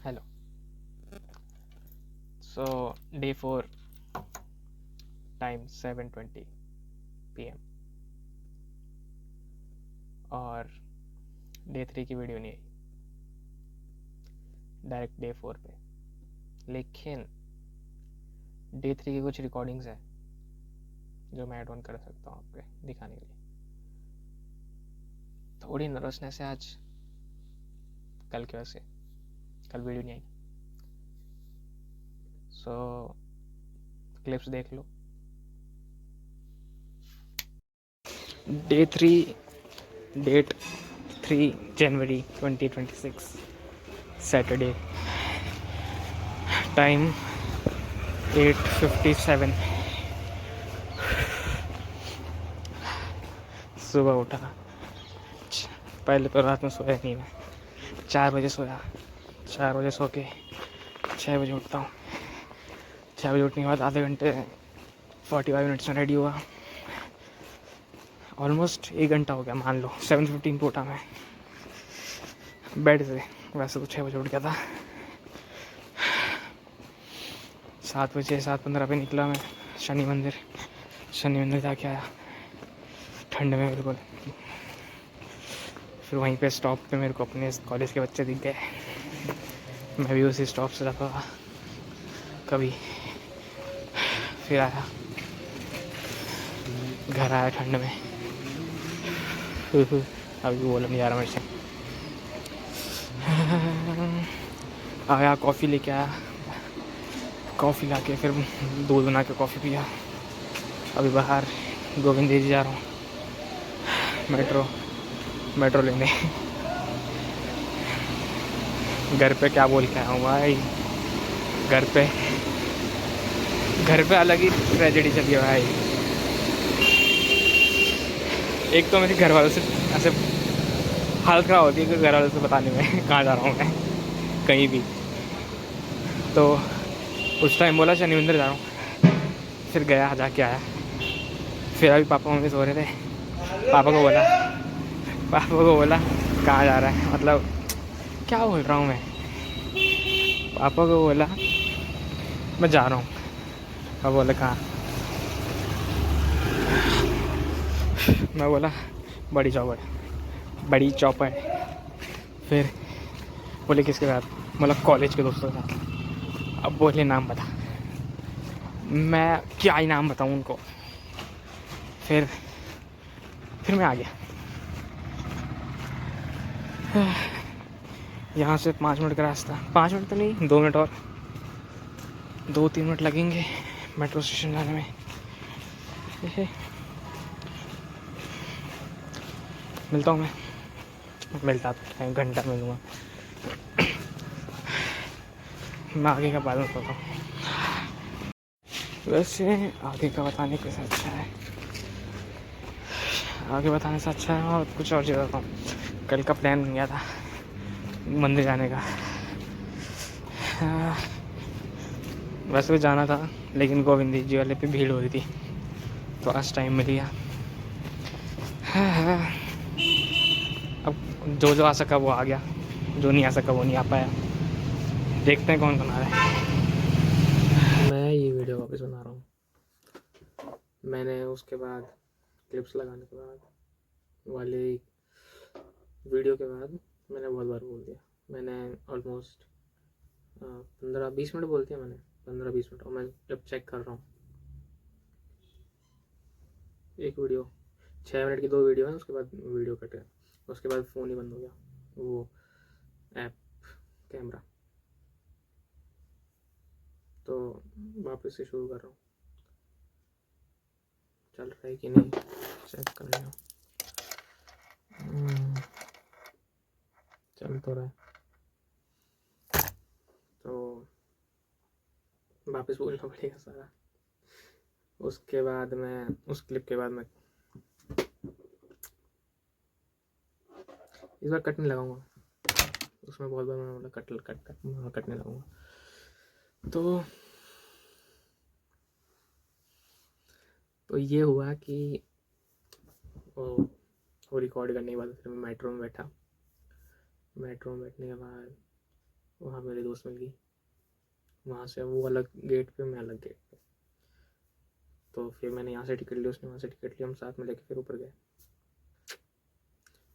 Hello. So day 4 time 7:20 PM और day 3 की video नहीं आई, डायरेक्ट डे 4 पे। लेकिन डे 3 की कुछ रिकॉर्डिंग्स है जो मैं ऐड ऑन कर सकता हूँ आपके दिखाने के लिए। थोड़ी नर्वसनेस है आज, कल की वजह से कल वीडियो नहीं आई। सो क्लिप्स देख लो। डे 3 डेट 3 जनवरी 2026 सैटरडे, टाइम 8:57। सुबह उठा, पहले तो रात में सोया नहीं मैं, 4 बजे सोया। 4 बजे सो के 6 बजे उठता हूँ। 6 बजे उठने के बाद आधे घंटे 45 मिनट्स में रेडी हुआ। ऑलमोस्ट 1 घंटा हो गया मान लो। 7:15 पे उठा मैं बेड से। वैसे तो 6 बजे उठ गया था। 7 बजे 7:15 पे निकला मैं शनि मंदिर जाके आया ठंड में बिल्कुल। फिर वहीं पे स्टॉप पे मेरे को अपने कॉलेज के बच्चे दिख गए। मैं भी उसी स्टॉप से जाता था कभी। फिर आया, घर आया ठंड में। अभी बोला नहीं जा रहा मेरे से। आया, कॉफ़ी लेके आया, कॉफ़ी ला के फिर दूध बना के कॉफ़ी पिया। अभी बाहर गोविंद जी जा रहा हूँ मेट्रो लेने। घर पे क्या बोल के आया हूँ भाई। घर पे अलग ही ट्रेजेडी चली है भाई। एक तो मेरे घर वालों से ऐसे हालत ख़राब होती है कि घर वालों से बताने में कहाँ जा रहा हूँ मैं कहीं भी। तो उस टाइम बोला शनि मंदिर जा रहा हूँ, फिर गया, जाके आया। फिर अभी पापा मम्मी सो रहे थे। पापा को बोला कहाँ जा रहा है, मतलब क्या बोल रहा हूँ मैं। पापा को बोला मैं जा रहा हूँ। पापा बोला कहाँ। मैं बोला बड़ी चौपड़। फिर बोले किसके साथ, बोला कॉलेज के दोस्तों के साथ। अब बोले नाम बता। मैं क्या ही नाम बताऊँ उनको। फिर मैं आ गया। यहाँ से 5 मिनट का रास्ता, 5 मिनट तो नहीं, 2 मिनट और, 2-3 मिनट लगेंगे मेट्रो स्टेशन जाने में। मिलता हूँ मिलता तो घंटा मिलूँगा। मैं आगे का बाद में बताता हूँ। वैसे आगे का बताने के से अच्छा है, आगे बताने से अच्छा है और कुछ और चीज़ बताता हूँ। कल का प्लान बन गया था मंदिर जाने का। वैसे भी जाना था, लेकिन गोविंद जी वाले पे भीड़ हो रही थी, तो आज टाइम मिल गया। अब जो आ सका वो आ गया, जो नहीं आ सका वो नहीं आ पाया। देखते हैं कौन आ रहा है। मैं ये वीडियो वापस बना रहा हूँ। मैंने उसके बाद क्लिप्स लगाने के बाद वाले वीडियो के बाद मैंने बहुत बार बोल दिया। मैंने ऑलमोस्ट 15-20 मिनट बोलते हैं मैंने, 15-20 मिनट। और मैं जब चेक कर रहा हूँ, एक वीडियो 6 मिनट की 2 वीडियो है, उसके बाद वीडियो कट गया। उसके बाद फ़ोन ही बंद हो गया, वो ऐप कैमरा। तो वापस से शुरू कर रहा हूँ। चल रहा है कि नहीं चेक कर रहा हूँ। चल तो रहा है, तो वापस बोलना पड़ेगा सारा। उसके बाद मैं उस क्लिप के बाद मैं इस बार कट नहीं लगाऊंगा। उसमें बहुत बार मैंने बोला कटने लगाऊंगा। तो ये हुआ कि वो रिकॉर्ड करने के बाद फिर मैं मेट्रो में बैठा। मेट्रो में बैठने के बाद वहाँ मेरी दोस्त मिल गई। वहाँ से वो अलग गेट पे, मैं अलग गेट पे। तो फिर मैंने यहाँ से टिकट ली, उसने वहाँ से टिकट ली, हम साथ में लेके फिर ऊपर गए।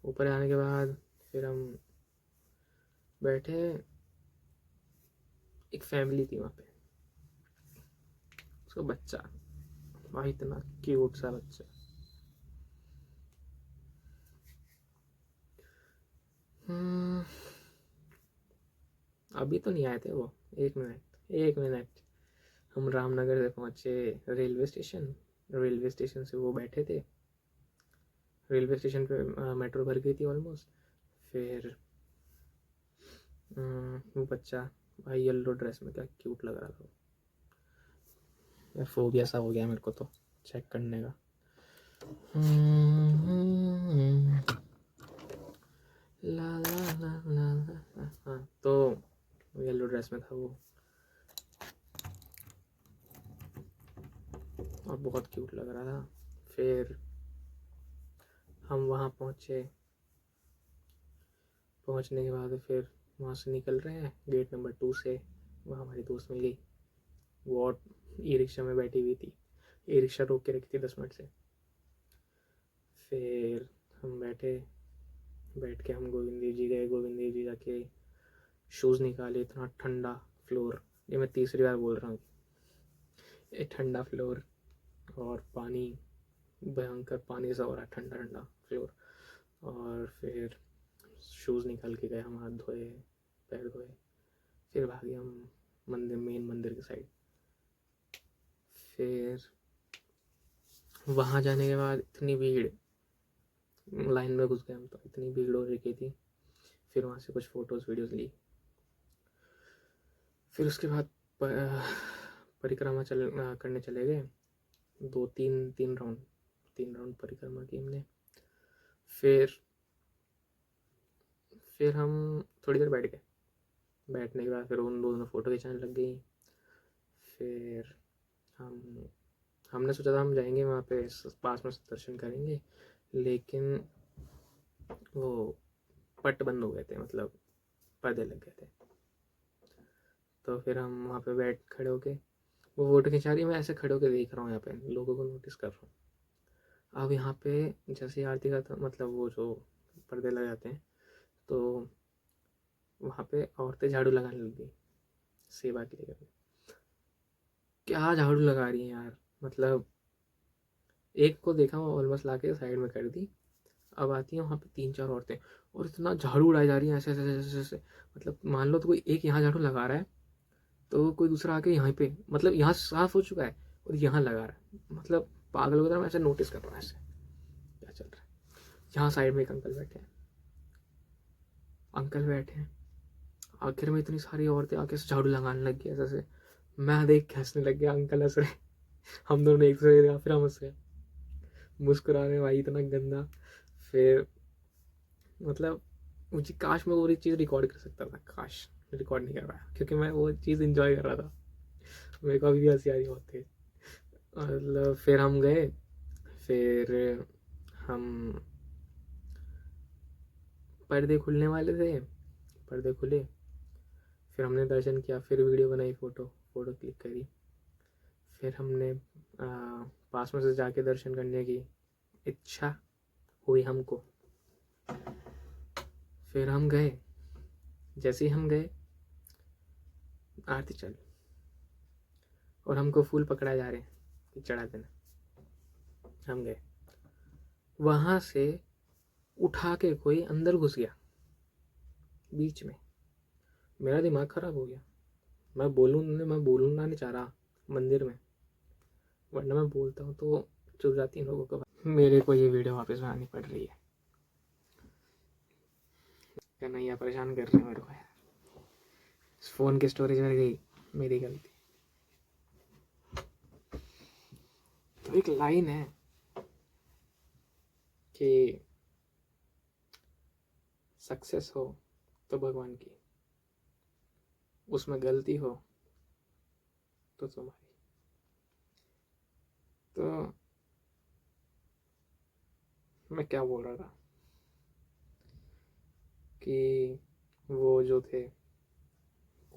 ऊपर आने के बाद फिर हम बैठे, एक फैमिली थी वहाँ पे, उसका बच्चा, भाई इतना क्यूट सा बच्चा। अभी तो नहीं आए थे वो, 1 मिनट। हम रामनगर से पहुँचे रेलवे स्टेशन, रेलवे स्टेशन से वो बैठे थे, रेलवे स्टेशन पे मेट्रो भर गई थी ऑलमोस्ट। फिर वो बच्चा, भाई येलो ड्रेस में क्या क्यूट लग रहा था यार। फोबिया सा हो गया मेरे को तो चेक करने का। ला ला ला ला ला। हाँ, तो येलो ड्रेस में था वो और बहुत क्यूट लग रहा था। फिर हम वहाँ पहुँचे, पहुँचने के बाद फिर वहाँ से निकल रहे हैं गेट नंबर 2 से। वहाँ हमारी दोस्त मिल गई, वो ई रिक्शा में बैठी हुई थी, ई रिक्शा रोक के रखी थी 10 मिनट से। फिर हम बैठे, बैठ के हम गोविंद देव जी गए, गोविंद देव जी जाके शूज़ निकाले। इतना ठंडा फ्लोर, ये मैं तीसरी बार बोल रहा हूँ, ये ठंडा फ्लोर और पानी, भयंकर पानी सा हो रहा है, ठंडा ठंडा फ्लोर। और फिर शूज़ निकाल के गए, हम हाथ धोए, पैर धोए, फिर भागे हम मंदिर, मेन मंदिर की साइड। फिर वहाँ जाने के बाद इतनी भीड़, लाइन में घुस गए हम तो, इतनी भीड़ हो रही थी। फिर वहाँ से कुछ फ़ोटोज़ वीडियोज़ ली। फिर उसके बाद परिक्रमा करने चले गए, 3 राउंड परिक्रमा की हमने। फिर हम थोड़ी देर बैठ गए, बैठने के बाद फिर उन दोनों फ़ोटो खिंचाने लग गई। फिर हमने सोचा था हम जाएंगे वहाँ पे पास में दर्शन करेंगे, लेकिन वो पट बंद हो गए थे, मतलब पर्दे लग गए थे। तो फिर हम वहाँ पे खड़े होके, वो फोटो खिंचा रही है, मैं ऐसे खड़े होके देख रहा हूँ, यहाँ पे लोगों को नोटिस कर रहा हूँ। अब यहाँ पे जैसे आरती का, मतलब वो जो पर्दे लग जाते हैं, तो वहाँ पे औरतें झाड़ू लगाने लग गई सेवा के लिए। क्या झाड़ू लगा रही हैं यार, मतलब एक को देखा, वो ऑलमोस्ट ला के साइड में कर दी। अब आती हैं वहाँ पे 3-4 औरतें, और इतना झाड़ू उड़ाई जा रही हैं ऐसे ऐसे ऐसे ऐसे। मतलब मान लो तो कोई एक यहाँ झाड़ू लगा रहा है, तो कोई दूसरा आके यहाँ पे, मतलब यहाँ साफ हो चुका है और यहाँ लगा रहा है, मतलब पागल वगैरह। मैं ऐसे नोटिस कर रहा हूँ ऐसे क्या चल रहा है। यहाँ साइड में एक अंकल बैठे हैं, आखिर में इतनी सारी औरतें आके झाड़ू लगाने लग गई ऐसे ऐसे। मैं देख के हंसने लग गया, अंकल हंस रहे, हम दोनों एक दूसरे देखा, फिर हम हंस रहे, मुस्कुरा रहे, भाई इतना गंदा। फिर मतलब मुझे काश मैं वो चीज़ रिकॉर्ड कर सकता था, काश रिकॉर्ड नहीं कर पाया, क्योंकि मैं वो चीज़ इंजॉय कर रहा था। मेरे को अभी भी हंसी आ रही बहुत तेज। मतलब फिर हम गए, फिर हम, पर्दे खुलने वाले थे, पर्दे खुले, फिर हमने दर्शन किया, फिर वीडियो बनाई, फ़ोटो क्लिक करी। फिर हमने पास में से जाके दर्शन करने की इच्छा हुई हमको। फिर हम गए, जैसे ही हम गए आरती चल, और हमको फूल पकड़ाए जा रहे हैं कि चढ़ा देना। हम गए, वहाँ से उठा के कोई अंदर घुस गया बीच में। मेरा दिमाग ख़राब हो गया, मैं बोलूँगा नहीं चाह रहा मंदिर में, वरना मैं बोलता हूँ तो चुप जाती हैं लोगों को। मेरे को ये वीडियो वापस बनानी पड़ रही है, कन्हैया परेशान कर रहे हैं मेरे को यार। फ़ोन की स्टोरेज भर गई, मेरी गलती। तो एक लाइन है कि सक्सेस हो तो भगवान की, उसमें गलती हो तो तुम्हारी। तो मैं क्या बोल रहा था कि वो जो थे,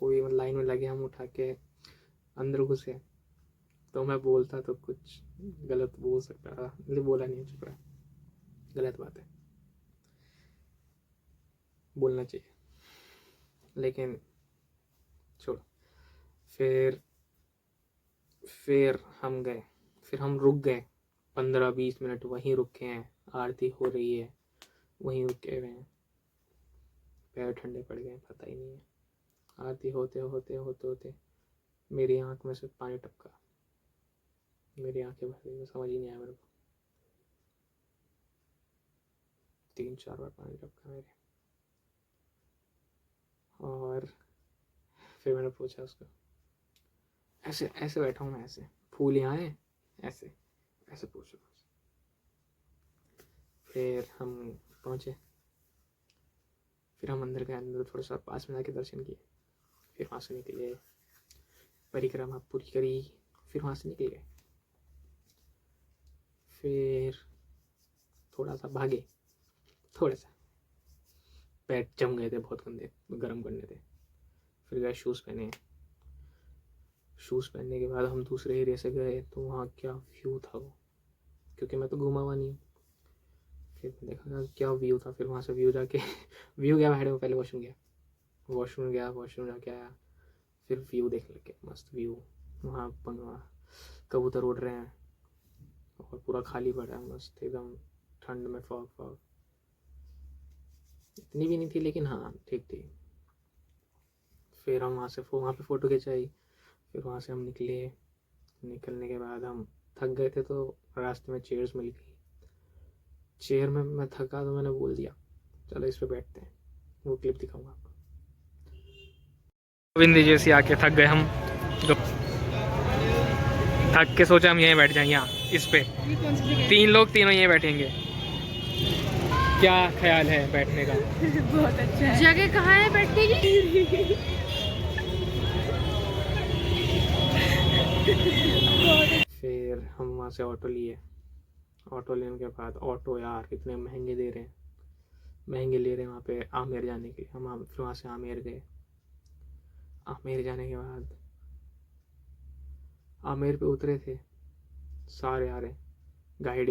कोई लाइन में लगे, हम उठा के अंदर घुसे तो मैं बोलता तो कुछ गलत बोल सकता था, इसलिए बोला नहीं, चुप रहा। गलत बात है, बोलना चाहिए, लेकिन छोड़ो। फिर हम गए, फिर हम रुक गए 15-20 मिनट, वहीं रुके हैं। आरती हो रही है, वहीं रुके हुए हैं। पैर ठंडे पड़ गए, पता ही नहीं है। आरती होते होते होते होते मेरी आंख में से पानी टपका, मेरी आंखें भर गई, समझ ही नहीं आया मेरे को। 3-4 बार पानी टपका मेरे। और फिर मैंने पूछा उसको, ऐसे ऐसे बैठा हूँ मैं, ऐसे फूल यहाँ है, ऐसे ऐसे पूछो। फिर हम पहुँचे, फिर हम अंदर गए, अंदर थोड़ा सा पास में जाके दर्शन किए, फिर वहाँ से निकले, परिक्रमा पूरी करी, फिर वहाँ से निकल गए। फिर थोड़ा सा भागे, थोड़ा सा, पैर जम गए थे बहुत गंदे, गर्म करने थे। फिर गए शूज़ पहने, शूज़ पहनने के बाद हम दूसरे एरिया से गए, तो वहाँ क्या व्यू था वो, क्योंकि मैं तो घूमा हुआ नहीं। फिर देखा क्या व्यू था, फिर वहाँ से व्यू जाके व्यू गया भाई, पहले वॉशरूम गया, वॉशरूम जाके आया, फिर व्यू देखने लगे, मस्त व्यू। वहाँ कबूतर उड़ रहे हैं और पूरा खाली पड़ा है, मस्त एकदम, ठंड में फॉग इतनी भी नहीं थी, लेकिन हाँ ठीक थी। फिर हम वहाँ पे फ़ोटो खिंचाई, फिर वहाँ से हम निकलने के बाद हम थक गए थे, तो रास्ते में चेयर्स मिल गई। चेयर में मैं थका तो मैंने बोल दिया चलो इस पे बैठते हैं, वो क्लिप दिखाऊंगा आपको। गोविंद जैसी आके थक गए हम, तो थक के सोचा हम यहीं बैठ जाएंगे, यहाँ इस पे 3 लोग, तीनों यहीं बैठेंगे। क्या ख्याल है बैठने का? बहुत अच्छा है। जगह कहाँ है बैठने की? फिर हम वहाँ से ऑटो लिए, ऑटो लेने के बाद, ऑटो यार इतने महंगे ले रहे हैं वहाँ पे आमेर जाने के लिए। हम फिर वहाँ से आमेर गए। आमेर जाने के बाद आमेर पे उतरे थे, सारे आ रहे गाइड।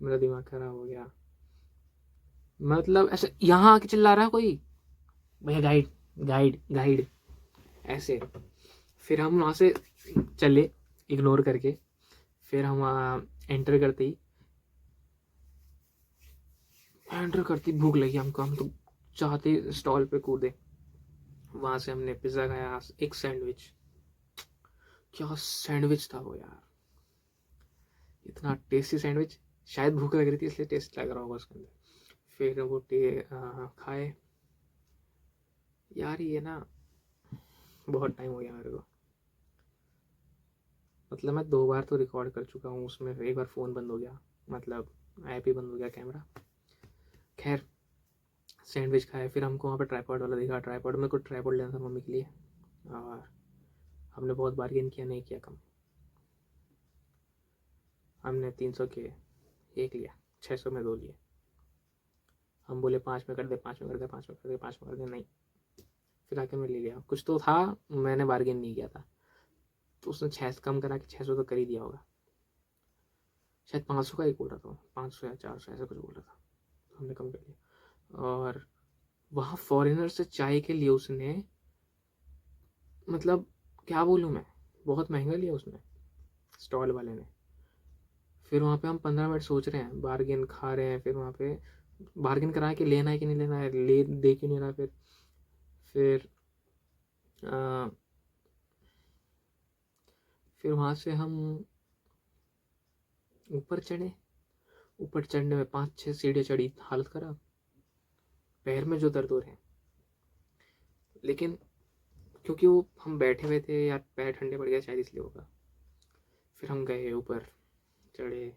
मेरा दिमाग खराब हो गया, मतलब ऐसे यहाँ आके चिल्ला रहा है कोई, भैया गाइड ऐसे। फिर हम वहाँ से चले इग्नोर करके, फिर हम वहाँ एंटर करते भूख लगी हमको, हम तो चाहते स्टॉल पे कूदे। वहाँ से हमने पिज़्ज़ा खाया, एक सैंडविच, क्या सैंडविच था वो यार, इतना टेस्टी सैंडविच। शायद भूख लग रही थी इसलिए टेस्ट लग रहा होगा उसके अंदर। फिर वो खाए यार, ये ना बहुत टाइम हो गया मेरे को, मतलब मैं 2 बार तो रिकॉर्ड कर चुका हूँ उसमें, एक बार फ़ोन बंद हो गया, मतलब ऐप ही बंद हो गया, कैमरा। खैर सैंडविच खाए, फिर हमको वहाँ पर ट्राईपॉड वाला दिखा, ट्राईपॉड में कुछ ट्राईपॉड लेना था मम्मी के लिए, और हमने बहुत बार्गेन किया, नहीं किया कम। हमने 300 के एक लिया, 600 में 2 लिए। हम बोले 5 में कर दे, 5 में कर दे, 5 में कर दे, 5 में कर दे, नहीं। फिर आके मैं ले लिया, कुछ तो था, मैंने बार्गेन नहीं किया था, तो उसने 600 कम करा के 600 तो कर ही दिया होगा। शायद 500 का एक बोल रहा था, 500 या 400 ऐसा कुछ बोल रहा था, तो हमने कम कर दिया। और वहाँ फॉरेनर से चाय के लिए उसने, मतलब क्या बोलूँ मैं, बहुत महंगा लिया उसने, स्टॉल वाले ने। फिर वहाँ पे हम 15 मिनट सोच रहे हैं, बार्गेन खा रहे हैं, फिर वहाँ पे बार्गेन करा के लेना है कि नहीं लेना है, ले दे क्यों नहीं रहा। फिर वहाँ से हम ऊपर चढ़ने में 5-6 सीढ़ियाँ चढ़ी, हालत ख़राब, पैर में जो दर्द हो रहे हैं। लेकिन क्योंकि वो हम बैठे हुए थे या पैर ठंडे पड़ गए शायद, इसलिए होगा। फिर हम गए ऊपर, चढ़े,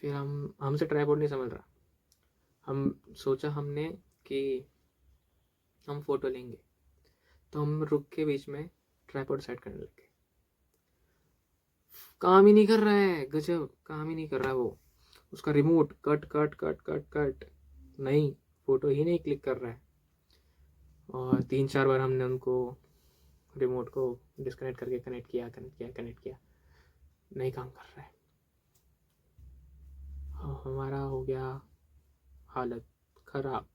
फिर हमसे ट्राइपॉड नहीं संभल रहा। सोचा हमने कि हम फ़ोटो लेंगे, तो हम रुक के बीच में ट्राइपॉड सेट करने लगे। काम ही नहीं कर रहा है, गजब काम ही नहीं कर रहा है वो, उसका रिमोट कट, नहीं फ़ोटो ही नहीं क्लिक कर रहा है। और 3-4 बार हमने उनको रिमोट को डिस्कनेक्ट करके कनेक्ट किया, नहीं काम कर रहा है। हमारा हो गया हालत ख़राब,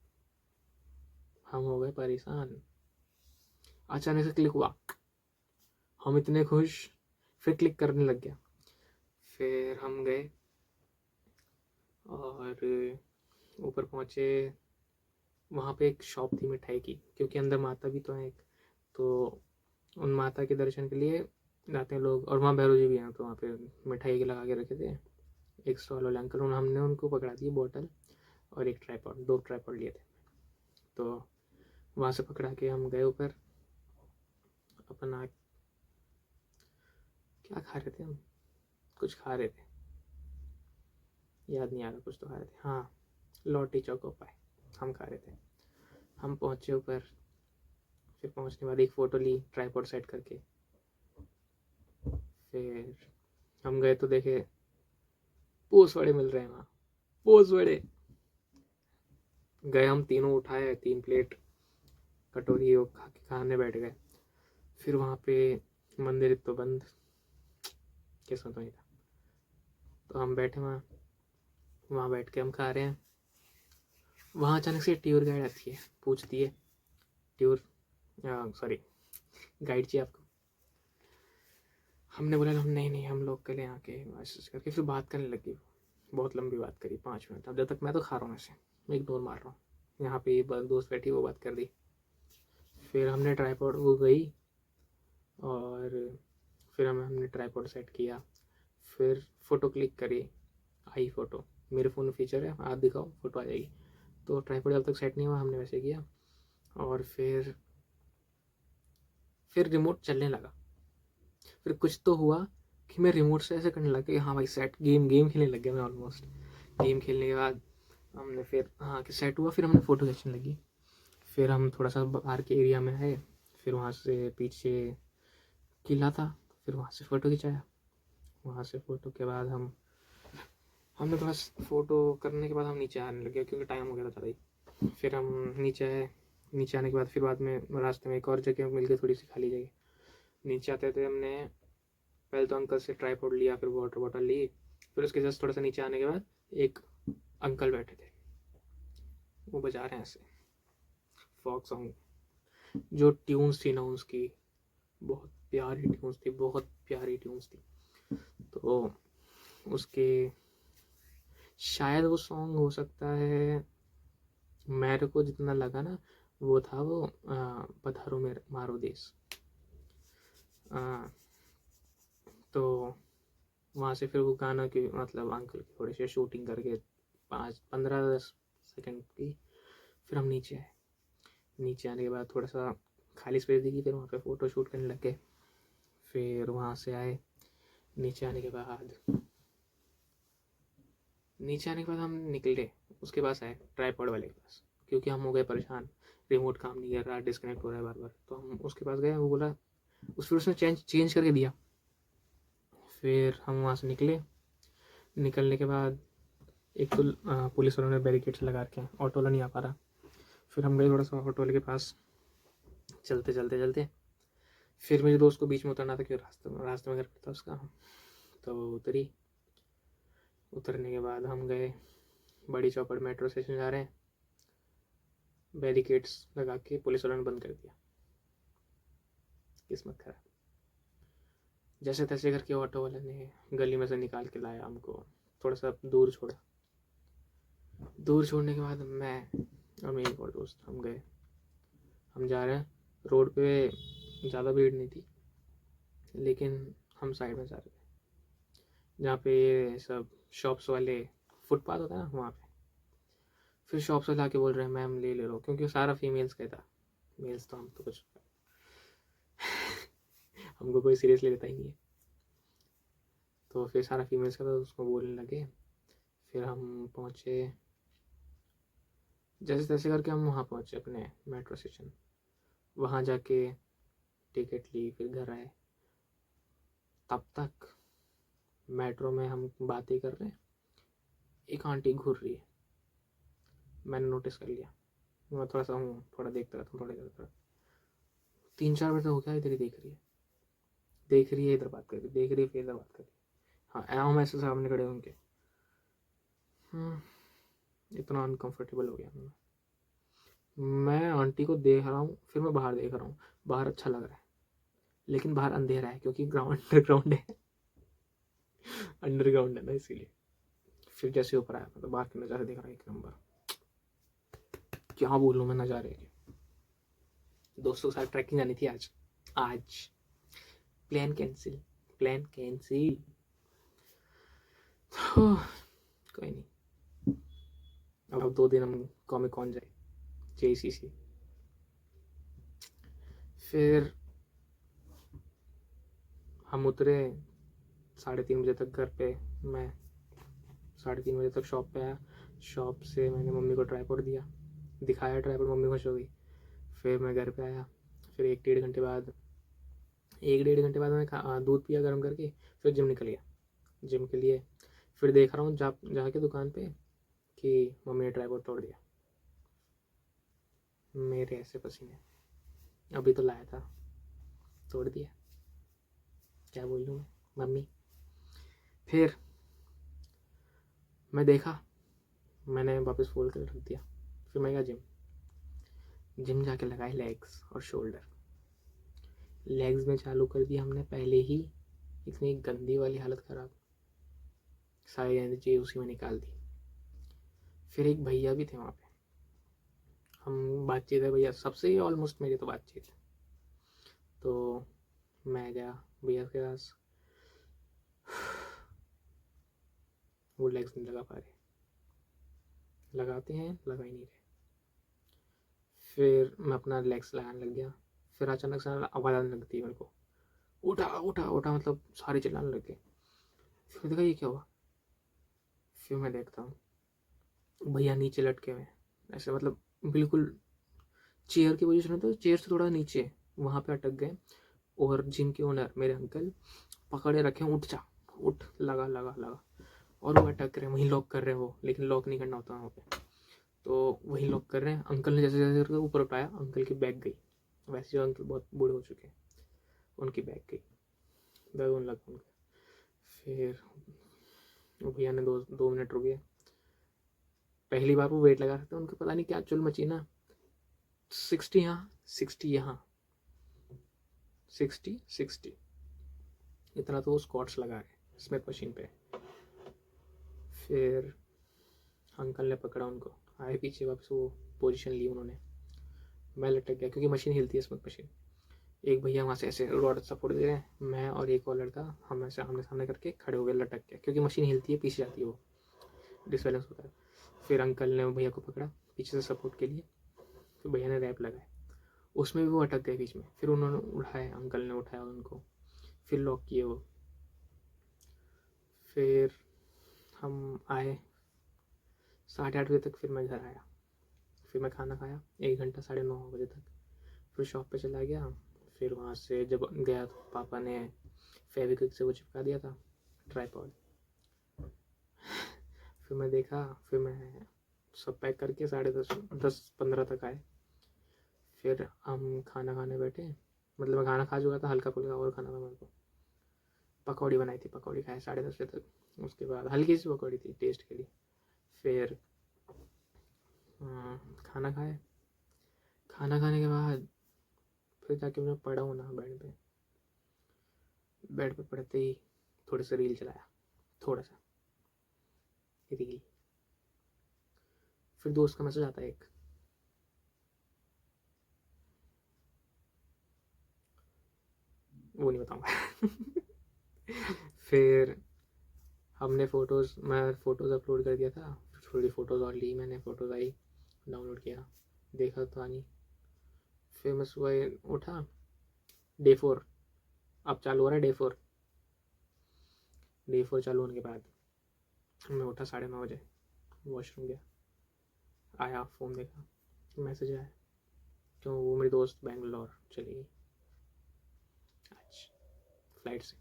हम हो गए परेशान। अचानक से क्लिक हुआ, हम इतने खुश, फिर क्लिक करने लग गया। फिर हम गए और ऊपर पहुँचे। वहाँ पे एक शॉप थी मिठाई की, क्योंकि अंदर माता भी तो है एक, तो उन माता के दर्शन के लिए जाते हैं लोग। और वहाँ भैरव जी भी हैं, तो वहाँ पे मिठाई के लगा के रखे थे एक स्टॉल वाले अंकल। हमने उनको पकड़ा दी बोतल और एक ट्राईपॉड, 2 ट्राईपॉड लिए थे। तो वहाँ से पकड़ा के हम गए ऊपर। अपना क्या खा रहे थे हम, कुछ खा रहे थे, याद नहीं आ रहा, कुछ तो खा रहे थे। हाँ, लॉटी चौको पाए हम खा रहे थे। हम पहुँचे ऊपर। फिर पहुँचने के बाद एक फ़ोटो ली ट्राईपॉड सेट करके। फिर हम गए तो देखे पोस वड़े मिल रहे हैं वहाँ, पोस वड़े। गए हम तीनों, उठाए 3 प्लेट कटोरी, वो खा के खाने बैठ गए। फिर वहाँ पे मंदिर तो बंद, किस्मत तो नहीं था। तो हम बैठे वहाँ बैठ के हम खा रहे हैं। वहाँ अचानक से टूर गाइड आती है, पूछती है गाइड जी आपको। हमने बोला हम नहीं, हम लोग के लिए यहाँ के मैसेज करके। फिर बात करने लगी, बहुत लंबी बात करी, 5 मिनट। अब जब तक मैं तो खा रहा हूँ, ऐसे मैं इग्नोर मार रहा हूँ। यहाँ पे ये दोस्त बैठी, वो बात कर दी। फिर हमने ट्राईपॉड, वो गई और फिर हमने ट्राईपॉड सेट किया। फिर फ़ोटो क्लिक करी, आई फ़ोटो। मेरे फ़ोन में फीचर है, आप दिखाओ फ़ोटो आ जाएगी। तो ट्राईपॉड जब तक सेट नहीं हुआ, हमने वैसे किया। और फिर रिमोट चलने लगा। फिर कुछ तो हुआ कि मैं रिमोट से ऐसे करने लगा कि हाँ भाई सेट, गेम खेलने लग गया मैं ऑलमोस्ट। गेम खेलने के बाद हमने फिर हाँ कि सेट हुआ। फिर हमने फ़ोटो खींचने लगी। फिर हम थोड़ा सा बाहर के एरिया में आए। फिर वहाँ से पीछे किला था, फिर वहाँ से फ़ोटो खिंचाया। वहाँ से फ़ोटो के बाद हमने थोड़ा फ़ोटो करने के बाद हम नीचे आने लगे, क्योंकि टाइम हो गया था ज़्यादा ही। फिर हम नीचे आए। नीचे आने के बाद फिर बाद में रास्ते में एक और जगह मिल गई, थोड़ी सी खाली जगह। नीचे आते थे हमने पहले तो अंकल से ट्राईपॉड लिया, फिर वाटर बॉटल ली। फिर उसके जस्ट थोड़ा सा नीचे आने के बाद एक अंकल बैठे थे, वो बजा रहे हैं ऐसे फॉक सॉन्ग। जो ट्यून्स थी ना उसकी, बहुत प्यारी ट्यून्स थी, बहुत प्यारी ट्यून्स थी। तो उसके शायद वो सॉन्ग हो सकता है, मेरे को जितना लगा ना, वो था वो पधारो मेरे मारो देश। तो वहाँ से फिर वो गाना की मतलब अंकल की थोड़ी सी शूटिंग करके 5-15-10 सेकंड की। फिर हम नीचे आए। नीचे आने के बाद थोड़ा सा खाली स्पेस दिखी, फिर वहाँ पे फ़ोटो शूट करने लग गए। फिर वहाँ से आए। नीचे आने के बाद हम निकले, उसके पास आए ट्राईपॉड वाले के पास, क्योंकि हम हो गए परेशान। रिमोट काम नहीं कर रहा, डिस्कनेक्ट हो रहा है बार बार। तो हम उसके पास गए, वो बोला फिर उसने चेंज करके दिया। फिर हम वहाँ से निकलने के बाद एक तो पुलिस वालों ने बैरिकेड्स लगा रखे हैं, ऑटो वाला नहीं आ पा रहा। फिर हम गए थोड़ा सा ऑटो वाले के पास, चलते फिर मेरे दोस्त को बीच में उतरना था, क्योंकि रास्ते में घर था उसका। तो उतरने के बाद हम गए बड़ी चौपड़, मेट्रो स्टेशन जा रहे हैं। बैरिकेड्स लगा के पुलिस वालों ने बंद कर दिया। किस्मत खराब। जैसे तैसे करके ऑटो वाले ने गली में से निकाल के लाया हमको, थोड़ा सा दूर छोड़ने के बाद मैं और मेरी एक और दोस्त हम गए। हम जा रहे हैं, रोड पे ज़्यादा भीड़ नहीं थी, लेकिन हम साइड में जा रहे थे जहाँ पे सब शॉप्स वाले, फुटपाथ होता है ना वहाँ पे। फिर शॉप्स वाले आके बोल रहे हैं मैम ले लो, क्योंकि सारा फीमेल्स का था। मेल्स तो हम तो कुछ हमको कोई सीरियसली लेता ही नहीं है। तो फिर सारा फीमेल्स का था, उसको बोलने लगे। फिर हम पहुँचे, जैसे तैसे करके हम वहाँ पहुँचे अपने मेट्रो स्टेशन। वहाँ जाके टिकट ली, फिर घर आए। तब तक मेट्रो में हम बातें कर रहे हैं, एक आंटी घूर रही है। मैंने नोटिस कर लिया, मैं थोड़ा सा हूँ, थोड़ा देखता रहता हूँ, थोड़ा देखता रहता हूँ। 3-4 मिनट हो गया, इधर ही देख रही है, इधर बात कर रही, देख रही है, फिर इधर बात कर रही। हाँ, आया हूँ मैं ऐसे सामने खड़े उनके। इतना अनकंफर्टेबल हो गया मैं आंटी को देख रहा हूँ, फिर मैं बाहर देख रहा हूँ। बाहर अच्छा लग रहा है, लेकिन बाहर अंधेरा है क्योंकि ग्राउंड अंडरग्राउंड है। अंडरग्राउंड है ना, इसीलिए। फिर जैसे ऊपर आया, मतलब बाहर के नज़ारे देख रहा है, 1 नंबर। क्या बोलूँ मैं नज़ारे के। दोस्तों के साथ ट्रैकिंग जानी थी आज। Plan cancel. कोई नहीं, अब 2 दिन हम कॉमिक कॉन जाए, JCC। फिर हम उतरे 3:30 बजे तक घर पे। मैं 3:30 बजे तक शॉप पे आया। शॉप से मैंने मम्मी को ट्राईपॉड दिखाया ट्राईपॉड, मम्मी खुश हो गई। फिर मैं घर पे आया। फिर 1-1.5 घंटे बाद 1-1.5 घंटे बाद मैं दूध पिया गर्म करके। फिर जिम निकल गया, जिम के लिए। फिर देख रहा हूँ जाके दुकान पे कि मम्मी ने ट्राईपॉड तोड़ दिया। मेरे ऐसे पसीने, अभी तो लाया था, तोड़ दिया। क्या बोल लूँ मैं मम्मी। फिर मैं देखा, मैंने वापस फोल्ड कर रख दिया। फिर मैं गया जिम जाके लगाए लेग्स और शोल्डर। लेग्स में चालू कर दिया हमने पहले ही, इतनी गंदी वाली हालत ख़राब, सारी एनर्जी उसी में निकाल दी। फिर एक भैया भी थे वहाँ पे, हम बातचीत है भैया सबसे ही, ऑलमोस्ट मेरी तो बातचीत है। तो मैं गया भैया के पास, वो लेग्स नहीं लगा पा रहे, लगाते हैं लगा ही नहीं रहे। फिर मैं अपना लेग्स लगाने लग गया। फिर अचानक से आवाज़ आने लगती है मेरे को, उठा उठा उठा, मतलब सारे चिल्लाने लग गए। फिर देखा ये क्या हुआ। फिर मैं देखता हूँ भैया नीचे लटके हुए ऐसे, मतलब बिल्कुल चेयर की पोजीशन में, तो चेयर से थोड़ा नीचे वहाँ पे अटक गए। और जिम के ओनर मेरे अंकल पकड़े रखे, उठ जा उठ, लगा लगा लगा। और वो अटक रहे, वहीं लॉक कर रहे हैं वो, लेकिन लॉक नहीं करना होता वहाँ पे। तो वहीं लॉक कर रहे हैं। अंकल ने जैसे जैसे करके ऊपर उठाया, अंकल की बैग गई। वैसे जो अंकल बहुत बूढ़े हो चुके हैं, उनकी बैग गई, बैग उन लगा उनका। फिर भैया ने 2 मिनट रुके। पहली बार वो वेट लगा रहे थे, उनको पता नहीं क्या चुल मची ना। 60 यहाँ, 60 यहाँ, 60 इतना तो वो स्क्वाट्स लगा रहे स्मिथ मशीन पे। फिर अंकल ने पकड़ा उनको, आए पीछे वापस, वो पोजीशन ली उन्होंने। मैं लटक गया क्योंकि मशीन हिलती है, स्मिथ मशीन। एक भैया वहाँ से ऐसे रॉड सपोर्ट दे रहे हैं, मैं और एक और लड़का हम ऐसे आमने सामने करके खड़े हो गए, लटक गया क्योंकि मशीन हिलती है, पीछे जाती है, वो डिसबैलेंस होता है। फिर अंकल ने भैया को पकड़ा पीछे से सपोर्ट के लिए। फिर भैया ने रैप लगाया, उसमें भी वो अटक गए बीच में। फिर उन्होंने उठाया, अंकल ने उठाया उनको, फिर लॉक किए वो। फिर हम आए 8:30 बजे तक। फिर मैं घर आया, फिर मैं खाना खाया 1 घंटा, 9:30 बजे तक। फिर शॉप पे चला गया। फिर वहाँ से जब गया तो पापा ने फेविक्विक से वो चिपका दिया था ट्राईपॉड। फिर मैं देखा, फिर मैं सब पैक करके 10:30 तक आए। फिर हम खाना खाने बैठे, मतलब मैं खाना खा चुका था, हल्का फुल्का और खाना था मेरे को। पकौड़ी बनाई थी, पकौड़ी खाए 10:30 बजे तक। उसके बाद हल्की सी पकौड़ी थी टेस्ट के लिए। फिर खाना खाए। खाना खाने के बाद फिर जाके मैं पड़ा हूँ ना बेड पे पड़ते ही थोड़ी सी रील चलाया, थोड़ा सा रील। फिर दोस्त का मैसेज आता है एक, वो नहीं बताऊँगा। फिर मैं फ़ोटोज़ अपलोड कर दिया था, थोड़ी फ़ोटोज़ और ली मैंने, फ़ोटोज़ आई, डाउनलोड किया, देखा तो नहीं। फिर मैं सुबह उठा, डे 4 अब चालू हो रहा है। डे 4 चालू होने के बाद मैं उठा 9:30 बजे, वॉशरूम गया, आया, फ़ोन देखा, मैसेज आया, तो वो मेरी दोस्त बेंगलोर चली गई आज फ्लाइट से,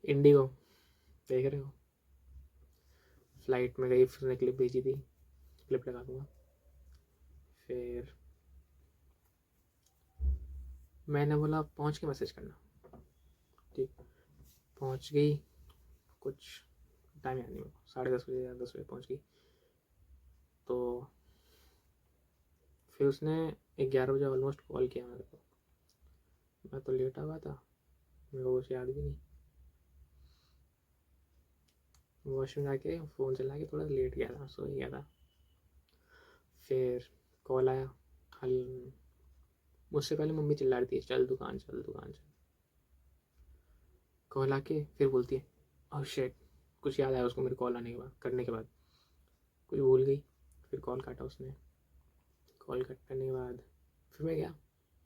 इंडिगो देख रहे हो। फ्लाइट में गई, फिर क्लिप भेजी थी, क्लिप लगा दूँगा। फिर मैंने बोला पहुँच के मैसेज करना। ठीक, पहुँच गई, कुछ टाइम याद नहीं मेरे को, 10:30 बजे या 10 बजे पहुँच गई। तो फिर उसने 11 बजे ऑलमोस्ट कॉल किया मेरे को। मैं तो लेटा हुआ था, मेरे को कुछ याद भी नहीं। वॉशरूम जाके फ़ोन चला के थोड़ा लेट गया था, सो गया था। फिर कॉल आया। हल मुझसे पहले मम्मी चिल्ला रही थी, चल दुकान चल दुकान चल। कॉल आके फिर बोलती है ओह शिट, कुछ याद आया उसको मेरे कॉल आने के बाद, करने के बाद कुछ भूल गई। फिर कॉल काटा उसने। कॉल कट करने के बाद फिर मैं गया,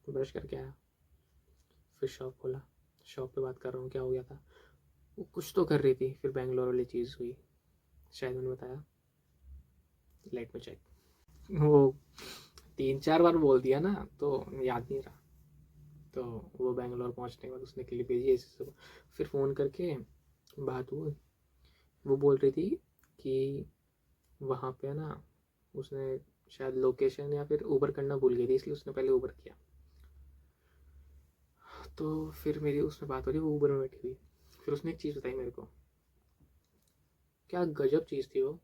ब्रश करके आया, फिर शॉप खोला। शॉप पे बात कर रहा हूँ, क्या हो गया था, वो कुछ तो कर रही थी। फिर बैंगलोर वाली चीज़ हुई, शायद मैंने बताया, लेट में चेक। वो 3-4 बार बोल दिया ना तो याद नहीं रहा। तो वो बैंगलोर पहुंचने के बाद उसने क्लिप भेजी ऐसे सब। फिर फ़ोन करके बात हुई। वो बोल रही थी कि वहाँ पे ना उसने शायद लोकेशन या फिर ऊबर करना भूल गई थी, इसलिए उसने पहले ऊबर किया। तो फिर मेरी उसमें बात हो रही, वो ऊबर में बैठी हुई। फिर उसने एक चीज़ बताई मेरे को, क्या गजब चीज़ थी वो,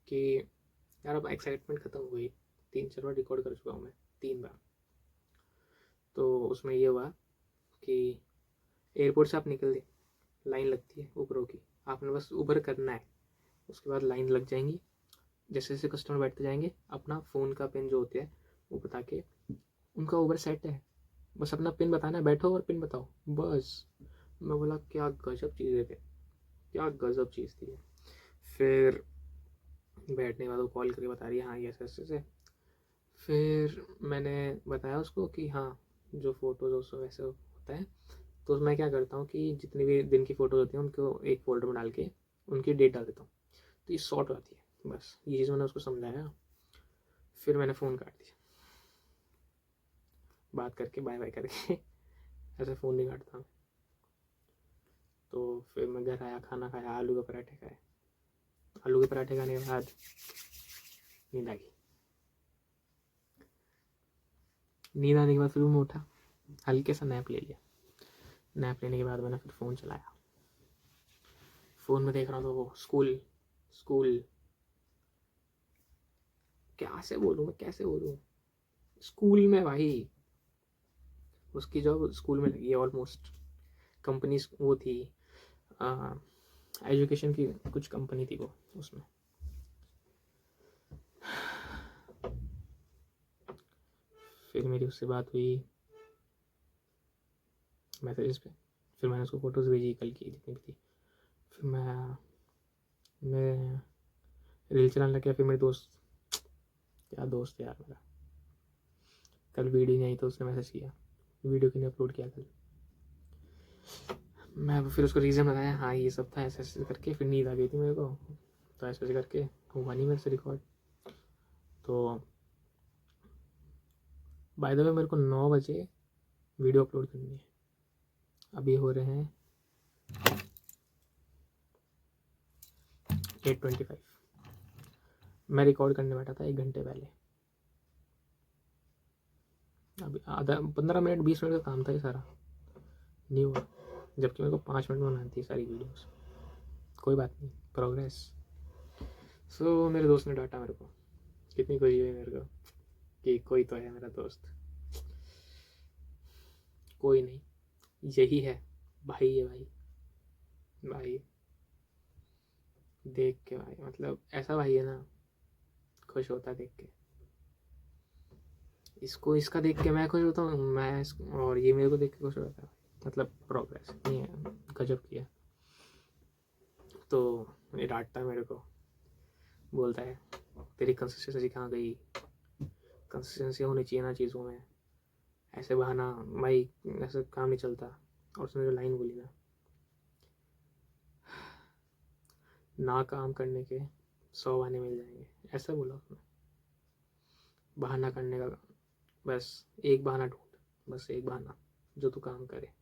कि यार अब एक्साइटमेंट ख़त्म हो गई। 3-4 बार रिकॉर्ड कर चुका हूँ मैं, 3 बार। तो उसमें ये हुआ कि एयरपोर्ट से आप निकल गए, लाइन लगती है ऊबरों की, आपने बस ऊबर करना है, उसके बाद लाइन लग जाएंगी। जैसे जैसे कस्टमर बैठते जाएंगे, अपना फ़ोन का पिन जो होता है वो बता के, उनका ऊबर सेट है, बस अपना पिन बताना है, बैठो और पिन बताओ बस। मैं बोला क्या गजब चीज़ है, क्या गजब चीज़ थी। फिर बैठने के बाद वो कॉल करके बता रही है हाँ ये ऐसे ऐसे। फिर मैंने बताया उसको कि हाँ जो फ़ोटोज़ उसको वैसे होता है। तो मैं क्या करता हूँ कि जितनी भी दिन की फ़ोटोज़ होती हैं उनको एक फ़ोल्डर में डाल के उनकी डेट डाल देता हूँ, तो ये सॉर्ट हो जाती है। बस ये चीज़ मैंने उसको समझाया। फिर मैंने फ़ोन काट दिया, बात करके बाय बाय करके ऐसे फ़ोन नहीं काटता मैं। तो फिर मैं घर आया, खाना खाया, आलू के पराठे खाए। आलू के पराठे खाने के बाद नींद आ गई। नींद आने के बाद फिर मैं उठा, हल्के सा नैप ले लिया। नैप लेने के बाद मैंने फिर फ़ोन चलाया। फ़ोन में देख रहा हूँ तो वो स्कूल स्कूल कैसे बोलूँ मैं, कैसे बोलूँ, स्कूल में भाई, उसकी जॉब स्कूल में लगी है ऑलमोस्ट। कंपनी वो थी, एजुकेशन की कुछ कंपनी थी वो, उसमें। फिर मेरी उससे बात हुई मैसेजेस पे। फिर मैंने उसको फ़ोटोज़ भेजी कल की जितनी भी थी। फिर मैं रील चलाने लग गया। फिर मेरे दोस्त, क्या दोस्त है यार मेरा, कल वीडियो नहीं आई तो उसने मैसेज किया वीडियो क्यों नहीं अपलोड किया कल। मैं फिर उसको रीज़न बताया हाँ ये सब था ऐसे ऐसे करके। फिर नींद आ गई थी मेरे को, तो ऐसे ऐसे करके हुआ नहीं मेरे से रिकॉर्ड। तो बाय द वे मेरे को 9 बजे वीडियो अपलोड करनी है। अभी हो रहे हैं 8:25। मैं रिकॉर्ड करने बैठा था 1 घंटे पहले। अभी आधा 15 मिनट 20 मिनट का काम था ये सारा, नहीं हुआ, जबकि मेरे को 5 मिनट में बनानी थी सारी वीडियोस। कोई बात नहीं, प्रोग्रेस। सो मेरे दोस्त ने डांटा मेरे को, कितनी खुशी हुई मेरे को कि कोई तो है मेरा दोस्त। कोई नहीं, यही है भाई, है भाई, भाई देख के भाई, मतलब ऐसा भाई है ना, खुश होता देख के। इसको इसका देख के मैं खुश होता हूँ, और ये मेरे को देख के खुश होता है। मतलब प्रोग्रेस नहीं है, गजब किया। तो ये डांटता है मेरे को, बोलता है तेरी कंसिस्टेंसी कहाँ गई, कंसिस्टेंसी होनी चाहिए ना चीज़ों में, ऐसे बहाना भाई ऐसे काम नहीं चलता। और उसने जो लाइन बोली ना काम करने के 100 बहाने मिल जाएंगे, ऐसा बोला उसने। बहाना करने का, बस एक बहाना ढूंढ, बस एक बहाना जो तू काम करे,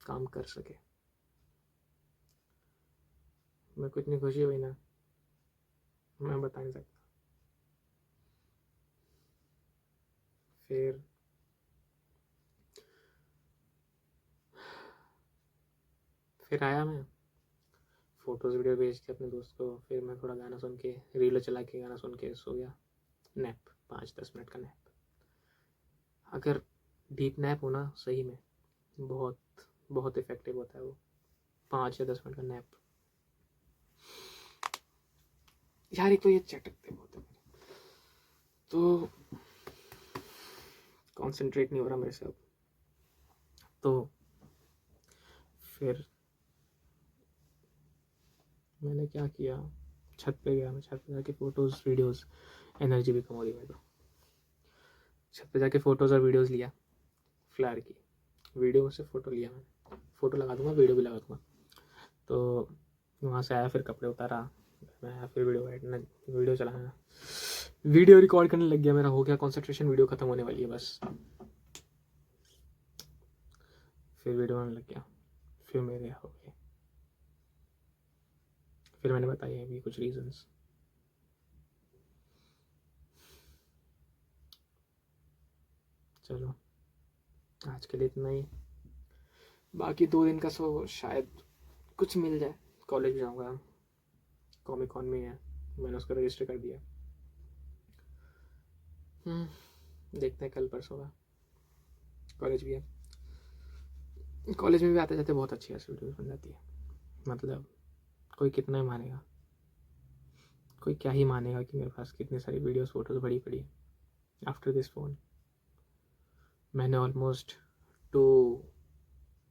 काम कर सके। मेरे को इतनी खुशी हुई ना, मैं बता नहीं सकता। फिर आया मैं, फ़ोटोज़ वीडियो भेज के अपने दोस्त को, फिर मैं थोड़ा गाना सुन के, रील चला के गाना सुन के सो गया। नैप, 5-10 मिनट का नैप। अगर डीप नैप हो ना, सही में बहुत बहुत इफ़ेक्टिव होता है वो, 5 या 10 मिनट का नैप। यार एक तो ये चटकते बहुत है मेरे, तो कॉन्सेंट्रेट नहीं हो रहा मेरे से अब। तो फिर मैंने क्या किया, छत पे गया मैं, छत पे जाके फ़ोटोज़ वीडियोज़, एनर्जी भी कम हो रही मेरे को। छत पे जाके फ़ोटोज़ और वीडियोज़ लिया, फ्लावर की वीडियो से फ़ोटो लिया मैंने, फ़ोटो लगा दूंगा, वीडियो भी लगा दूंगा। तो वहाँ से आया, फिर कपड़े उतारा, मैं आया, फिर वीडियो चलाना, वीडियो रिकॉर्ड करने लग गया। मेरा हो गया कंसंट्रेशन, वीडियो ख़त्म होने वाली है बस। फिर वीडियो आने लग गया, फिर मेरे हो गए, फिर मैंने बताया अभी कुछ रीजंस। चलो आज के लिए इतना ही, बाकी 2 दिन का सो शायद कुछ मिल जाए। कॉलेज जाऊँगा, कॉमिक कॉन में है, मैंने उसका रजिस्टर कर दिया। देखते हैं कल परसों का, कॉलेज भी है। कॉलेज में भी आते जाते बहुत अच्छी वीडियोस बन जाती है। मतलब कोई कितना ही मानेगा, कोई क्या ही मानेगा कि मेरे पास कितनी सारी वीडियोस फोटोज बड़ी पड़ी। आफ्टर दिस फ़ोन मैंने ऑलमोस्ट 2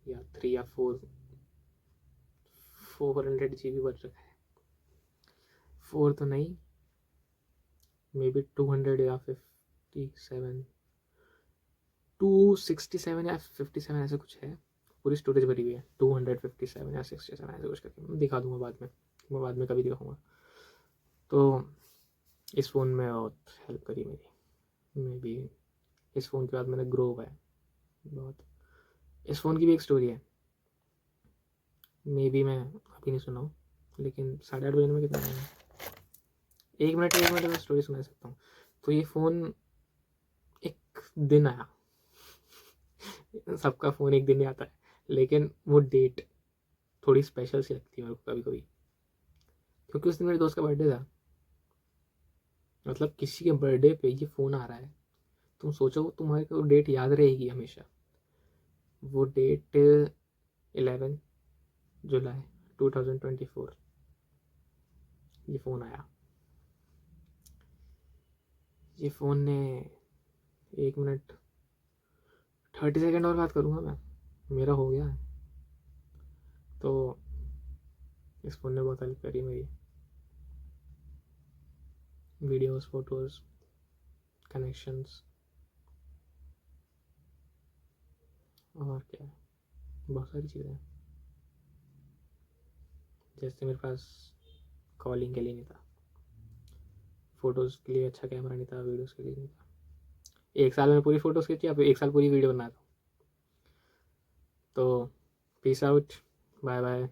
या 3 या 400 GB भर रखा है। 4 तो नहीं, मे बी 200 या 57, 267 या 57 ऐसे कुछ है। पूरी स्टोरेज भरी हुई है, 257 या 67 ऐसे कुछ करके, मैं दिखा दूंगा बाद में, मैं बाद में कभी दिखाऊंगा। तो इस फ़ोन में बहुत हेल्प करी मेरी, मे बी इस फ़ोन के बाद मैंने ग्रो हुआ है बहुत। इस फ़ोन की भी एक स्टोरी है, मे बी मैं अभी नहीं सुनाऊँ, लेकिन 8:30 बजे में कितना है, 1 मिनट में स्टोरी सुना सकता हूँ। तो ये फ़ोन एक दिन आया, सबका फ़ोन एक दिन ही आता है, लेकिन वो डेट थोड़ी स्पेशल सी लगती है मेरे को कभी कभी, क्योंकि उस दिन मेरे दोस्त का बर्थडे था। मतलब किसी के बर्थडे पे ये फ़ोन आ रहा है, तुम सोचो तुम्हारे को डेट याद रहेगी हमेशा। वो डेट 11 जुलाई 2024 ये फ़ोन आया। ये फ़ोन ने 1 मिनट 30 सेकेंड और बात करूँगा मैं, मेरा हो गया है। तो इस फ़ोन ने बहुत हेल्प करी मेरी, वीडियोस, फोटोज़, कनेक्शंस, और क्या है, बहुत सारी चीज़ें। जैसे मेरे पास कॉलिंग के लिए नहीं था, फ़ोटोज़ के लिए अच्छा कैमरा नहीं था, वीडियोज़ के लिए नहीं था। 1 साल में पूरी फ़ोटोज़ खींची, अब 1 साल पूरी वीडियो बना दो। तो पीस आउट, बाय बाय।